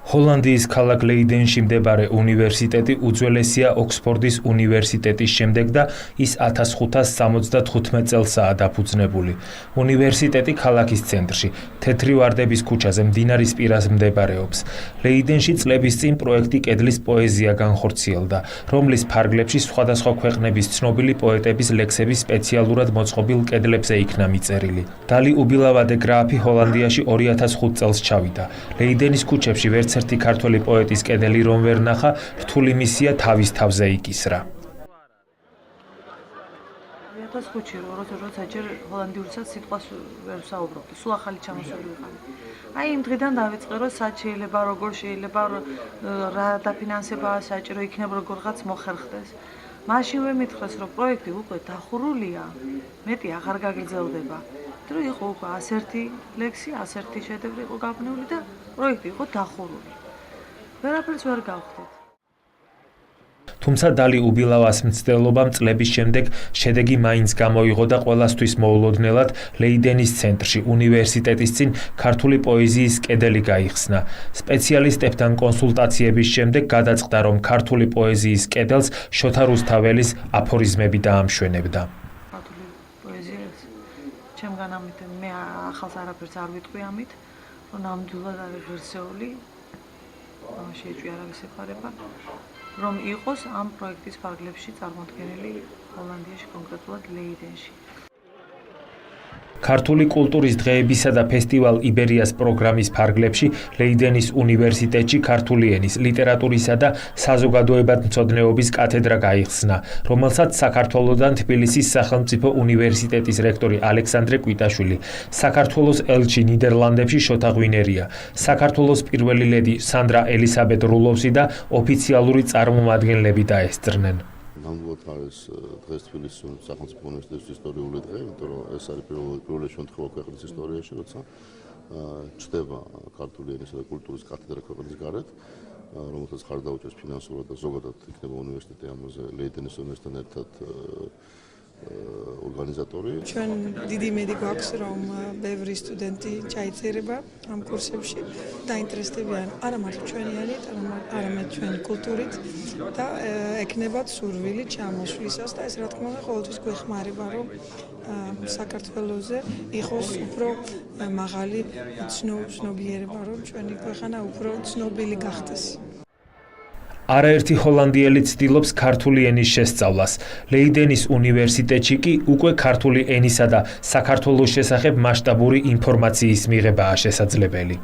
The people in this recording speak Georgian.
ჰოლანდიის ქალაქ ლეიდენში მდებარე უნივერსიტეტი უძველესია ოქსფორდის უნივერსიტეტის შემდეგ და ის 1575 წელსაა დაფუძნებული. უნივერსიტეტი ქალაქის ცენტრში, თეთრი ვარდების ქუჩაზე, მდინარის პირას მდებარეობს. ლეიდენში წლების წინ პროექტი კედლის პოეზია განხორციელდა, რომლის ფარგლებში სხვადასხვა ქვეყნების ცნობილი პოეტების ლექსების სპეციალურად მოწყობილ კედლებზე იქნა მიწერილი. დალი უბილავადე გრაფი ჰოლანდიაში 2005 წელს ჩავიდა. ლეიდენის ქუჩებში ვერც ერთი ქართველი პოეტის კედელი რომ ვერ ნახა, რთული მისია თავის თავზე იკისრა. ხუთი როცა ჯერ ჰოლანდიურსაც სიტყვას ვერ ვსაუბრობდი, სულ ახალი ჩამოსული ვიყავი. აი იმ დღიდან დავიწყე, რომ სად შეიძლება, როგორ შეიძლება, რა დაფინანსებაა საჭირო, იქნება როგორღაც მოხერხდეს. მაშინვე მითხრეს, რომ პროექტი უკვე დახურულია, მეტი აღარ გაგრძელდება. რომ იყო უკვე 101 ლექსი, 101 შედევრი იყო გაბნეული და პროექტი იყო დახურული. ვერაფერს ვერ გავხდით. თუმცა დალი უბილავას მცდელობამ წლების შემდეგ შედეგი მაინც გამოიღო და ყველასთვის მოულოდნელად ლეიდენის ცენტრში, უნივერსიტეტის წინ ქართული პოეზიის კედელი გაიხსნა. სპეციალისტებთან კონსულტაციების შემდეგ გადაწყდა, რომ ქართული პოეზიის კედელს შოთა რუსთაველის აფორიზმები დაამშვენებდა. ჩემგან ამით მე ახალს არაფერს არ ვიტყვი ამით, რომ ნამდვილად არის ღირსეული, შეეჭვი არავის ეხარება, რომ იყოს ამ პროექტის ფარგლებში წარმოდგენილი ჰოლანდიაში, კონკრეტულად ლეიდენში. ქართული კულტურის დღეებისა და ფესტივალ იბერიას პროგრამის ფარგლებში ლეიდენის უნივერსიტეტში ქართული ენის, ლიტერატურისა და საზოგადოებათმცოდნეობის კათედრა გაიხსნა, რომელსაც საქართველოდან თბილისის სახელმწიფო უნივერსიტეტის რექტორი ალექსანდრე კვიტაშვილი, საქართველოს ელჩი ნიდერლანდებში შოთა ღვინერია, საქართველოს პირველი ლედი სანდრა ელისაბედ რულოვსი და ოფიციალური წარმომადგენლები დაესწრნენ. ნამდვილად არის დღეს თბილისის სახელმწიფო უნივერსიტეტის ისტორიული დღე, იმიტომ რომ ეს არის პირველი შემთხვევა ქვეყნის ისტორიაში, როცა ჩდება ქართული ენისა და კულტურის კათედრა ქვეყნის გარეთ, რომელსაც ხარ დაუჭერს ფინანსურად და ზოგადად იქნება უნივერსიტეტი ამაზე ლეიდენის უნივერსიტეტთან ერთად ორგანიზატორი. ჩვენ დიდი იმედი გვაქვს, რომ ბევრი სტუდენტი ჩაიწერება ამ კურსებში, დაინტერესდებიან არა მარტო ჩვენიანით, არამედ ჩვენი კულტურით და ექნებათ სურვილი ჩამოსვლისას და ეს რა თქმა უნდა ყოველთვის გვეხმარება, რომ საქართველოზე იყოს უფრო მაღალი ცნობიერება, რომ ჩვენი ქვეყანა უფრო ცნობილი გახდეს. არაერთი ჰოლანდიელი ცდილობს ქართული ენის შესწავლას. ლეიდენის უნივერსიტეტში კი უკვე ქართული ენისა და საქართველოს შესახებ მასშტაბური ინფორმაციის მიღებაა შესაძლებელი.